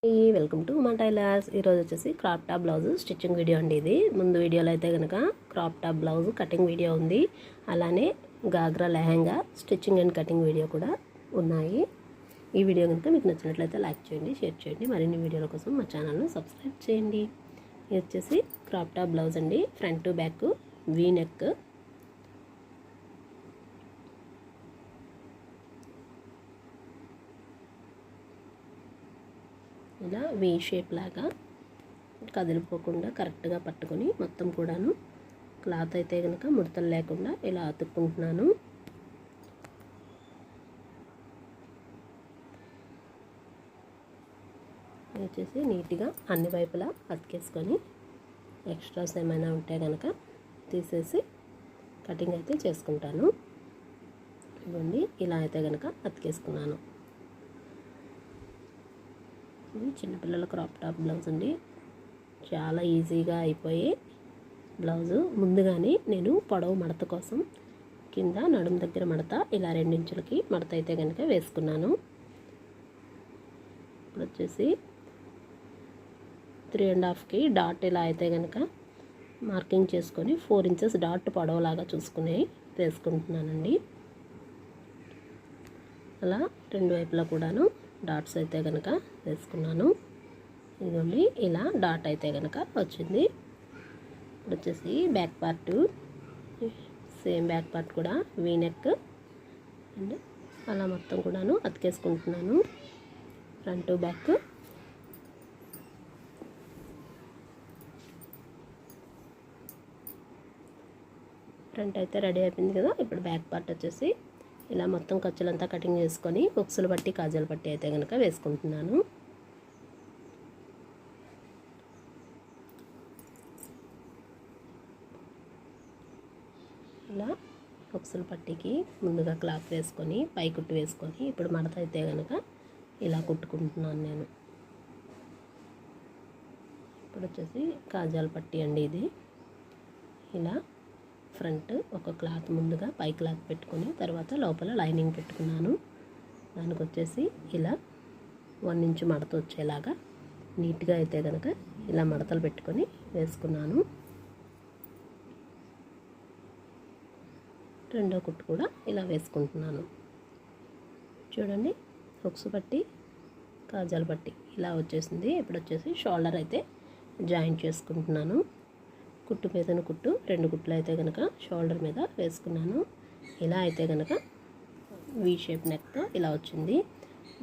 Welcome to మా tailors. ఈరోజు వచ్చేసి crop top blouse stitching video అండి. ఇది ముందు వీడియోలో అయితే కనుక crop top blouse cutting video ఉంది, అలానే ghagra lehenga stitching and cutting video కూడా ఉన్నాయి. ఈ వీడియో కనుక మీకు నచ్చినట్లయితే లైక్ చేయండి, షేర్ చేయండి. మరిన్ని వీడియోల కోసం మా ఛానల్ను సబ్స్క్రైబ్ చేయండి. ఇది వచ్చేసి క్రాప్ టాప్ బ్లౌజ్ అండి. Front to back V neck, ఇలా వీ షేప్ లాగా కదిలిపోకుండా కరెక్ట్గా పట్టుకొని మొత్తం కూడాను క్లాత్ అయితే కనుక ముడతలు లేకుండా ఇలా అతుక్కుంటున్నాను. వచ్చేసి నీట్గా అన్ని వైపులా అతికేసుకొని ఎక్స్ట్రాస్ ఏమైనా ఉంటే కనుక తీసేసి కటింగ్ అయితే చేసుకుంటాను. ఇవ్వండి, ఇలా అయితే కనుక అతికేసుకున్నాను. ఇది చిన్నపిల్లల క్రాప్ టాప్ బ్లౌజ్ అండి. చాలా ఈజీగా అయిపోయే బ్లౌజు. ముందుగానే నేను పొడవు మడత కోసం కింద నడుము దగ్గర మడత ఇలా 2 ఇంచులకి మడత అయితే కనుక వేసుకున్నాను. ఇప్పుడు వచ్చేసి 3.5కి డాట్ ఇలా అయితే కనుక మార్కింగ్ చేసుకొని 4 ఇంచెస్ డాట్ పొడవులాగా చూసుకుని వేసుకుంటున్నానండి. అలా రెండు వైపులా కూడాను డాట్స్ అయితే కనుక వేసుకున్నాను. ఇదిగోండి, ఇలా డాట్ అయితే కనుక వచ్చింది. ఇప్పుడు వచ్చేసి back part, same back part కూడా వీ నెక్ అండ్ అలా మొత్తం కూడాను అతికేసుకుంటున్నాను. ఫ్రంట్ టు బ్యాక్ ఫ్రంట్ అయితే రెడీ అయిపోయింది కదా. ఇప్పుడు బ్యాక్ పార్ట్ వచ్చేసి ఇలా మొత్తం ఖర్చులంతా కటింగ్ చేసుకొని బొక్సులు పట్టి కాజాలు పట్టి అయితే కనుక వేసుకుంటున్నాను. ఇలా బొక్సులు పట్టికి ముందుగా క్లాత్ వేసుకొని పై కుట్టు వేసుకొని ఇప్పుడు మడత అయితే కనుక ఇలా కుట్టుకుంటున్నాను నేను. ఇప్పుడు వచ్చేసి కాజాల పట్టి అండి. ఇది ఇలా ఫ్రంట్ ఒక క్లాత్ ముందుగా పై క్లాత్ పెట్టుకొని తర్వాత లోపల లైనింగ్ పెట్టుకున్నాను. దానికి వచ్చేసి ఇలా 1 ఇంచు మడత వచ్చేలాగా నీట్గా అయితే కనుక ఇలా మడతలు పెట్టుకొని వేసుకున్నాను. రెండో కుట్టు కూడా ఇలా వేసుకుంటున్నాను. చూడండి, హుక్స్ పట్టి కాజాలు పట్టి ఇలా వచ్చేసింది. ఇప్పుడు వచ్చేసి షోల్డర్ అయితే జాయింట్ చేసుకుంటున్నాను. కుట్టు మీదను కుట్టు 2 కుట్లు అయితే కనుక షోల్డర్ మీద వేసుకున్నాను. ఇలా అయితే కనుక వీ షేప్ నెక్తో ఇలా వచ్చింది.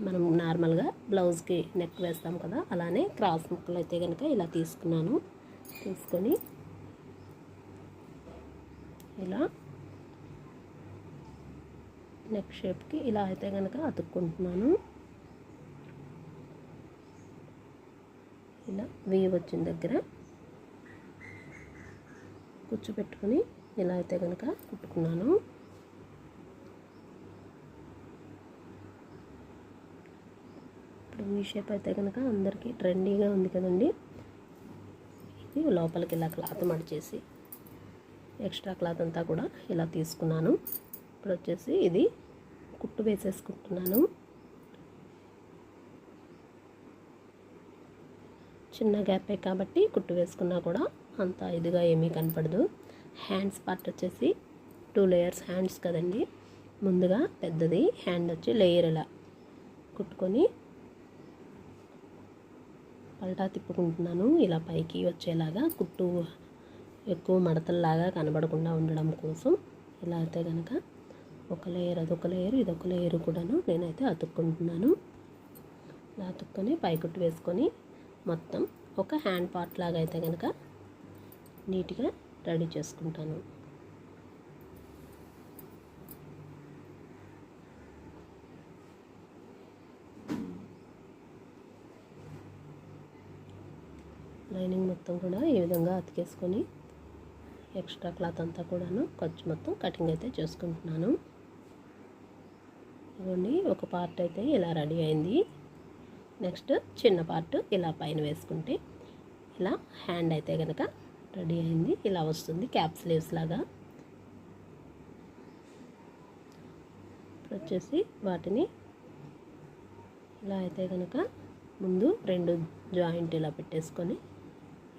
మనం నార్మల్గా బ్లౌజ్కి నెక్ వేస్తాం కదా, అలానే క్రాస్ ముక్కలు అయితే కనుక ఇలా తీసుకున్నాను. తీసుకొని ఇలా నెక్ షేప్కి ఇలా అయితే కనుక అతుక్కుంటున్నాను. ఇలా వీ వచ్చిన దగ్గర కుచ్చు పెట్టుకొని ఇలా అయితే కనుక కుట్టుకున్నాను. ఇప్పుడు ఈ షేప్ అయితే కనుక అందరికీ ట్రెండీగా ఉంది కదండి. ఇది లోపలికి ఇలా క్లాత్ మడిచేసి ఎక్స్ట్రా క్లాత్ అంతా కూడా ఇలా తీసుకున్నాను. ఇప్పుడు వచ్చేసి ఇది కుట్టు వేసేసుకుంటున్నాను. చిన్న గ్యాపే కాబట్టి కుట్టు వేసుకున్నా కూడా అంత ఇదిగా ఏమీ కనపడదు. హ్యాండ్స్ పార్ట్ వచ్చేసి 2 లేయర్స్ హ్యాండ్స్ కదండి. ముందుగా పెద్దది హ్యాండ్ వచ్చి లేయర్ ఇలా కుట్టుకొని పల్టా తిప్పుకుంటున్నాను. ఇలా పైకి వచ్చేలాగా కుట్టు ఎక్కువ మడతల్లాగా కనబడకుండా ఉండడం కోసం ఇలా అయితే కనుక ఒక లేయర్ అదొక లేయర్ ఇదొక లేయర్ కూడాను నేనైతే అతుక్కుంటున్నాను. ఇలా అతుక్కొని పై కుట్టు వేసుకొని మొత్తం ఒక హ్యాండ్ పార్ట్ లాగా అయితే కనుక నీట్గా రెడీ చేసుకుంటాను. లైనింగ్ మొత్తం కూడా ఈ విధంగా అతికేసుకొని ఎక్స్ట్రా క్లాత్ అంతా కూడాను ఖర్చు మొత్తం కటింగ్ అయితే చేసుకుంటున్నాను. ఇవ్వండి, ఒక పార్ట్ అయితే ఇలా రెడీ అయింది. నెక్స్ట్ చిన్న పార్ట్ ఇలా పైన వేసుకుంటే ఇలా హ్యాండ్ అయితే కనుక రెడీ అయింది. ఇలా వస్తుంది క్యాప్ స్లీవ్స్ లాగా. ఇప్పుడు వచ్చేసి వాటిని ఇలా అయితే కనుక ముందు 2 జాయింట్ ఇలా పెట్టేసుకొని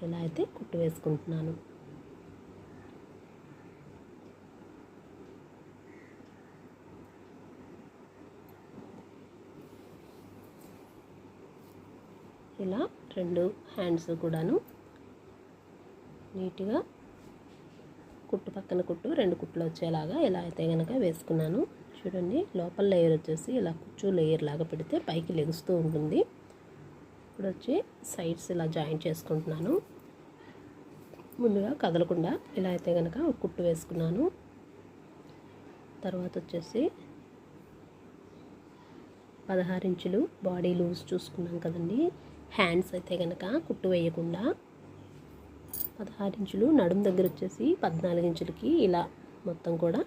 ఇలా అయితే కుట్టు వేసుకుంటున్నాను. ఇలా 2 హ్యాండ్స్ కూడాను నీట్గా కుట్టు పక్కన కుట్టు 2 కుట్లు వచ్చేలాగా ఇలా అయితే కనుక వేసుకున్నాను. చూడండి, లోపల లేయర్ వచ్చేసి ఇలా కుచ్చు లేయర్ లాగా పెడితే పైకి లెగుస్తూ ఉంటుంది. ఇప్పుడు వచ్చి సైడ్స్ ఇలా జాయింట్ చేసుకుంటున్నాను. ముందుగా కదలకుండా ఇలా అయితే కనుక ఒక కుట్టు వేసుకున్నాను. తర్వాత వచ్చేసి 16 ఇంచులు బాడీ లూజ్ చూసుకున్నాం కదండి. హ్యాండ్స్ అయితే కనుక కుట్టు వేయకుండా 16 ఇంచులు, నడుము దగ్గర వచ్చేసి 14 ఇంచులకి ఇలా మొత్తం కూడా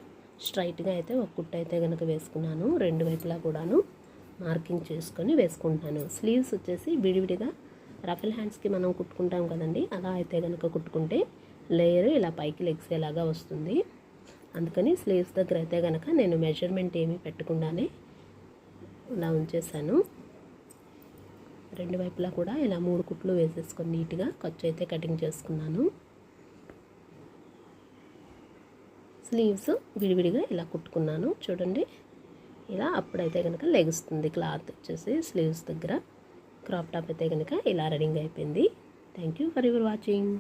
స్ట్రైట్గా అయితే ఒక కుట్టు అయితే కనుక వేసుకున్నాను. 2 వైపులా కూడాను మార్కింగ్ చేసుకొని వేసుకుంటున్నాను. స్లీవ్స్ వచ్చేసి విడివిడిగా రఫల్ హ్యాండ్స్కి మనం కుట్టుకుంటాం కదండి, అలా అయితే కనుక కుట్టుకుంటే లేయర్ ఇలా పైకి లెగ్సేలాగా వస్తుంది. అందుకని స్లీవ్స్ దగ్గర అయితే కనుక నేను మెజర్మెంట్ ఏమీ పెట్టకుండానే ఇలా ఉంచేసాను. 2 వైపులా కూడా ఇలా 3 కుట్లు వేసేసుకొని నీట్గా ఖర్చు అయితే కటింగ్ చేసుకున్నాను. స్లీవ్స్ విడివిడిగా ఇలా కుట్టుకున్నాను. చూడండి, ఇలా అప్పుడైతే కనుక లెగుస్తుంది క్లాత్ వచ్చేసి స్లీవ్స్ దగ్గర. క్రాప్ టాప్ అయితే కనుక ఇలా రెడీ అయిపోయింది. Thank you for your watching.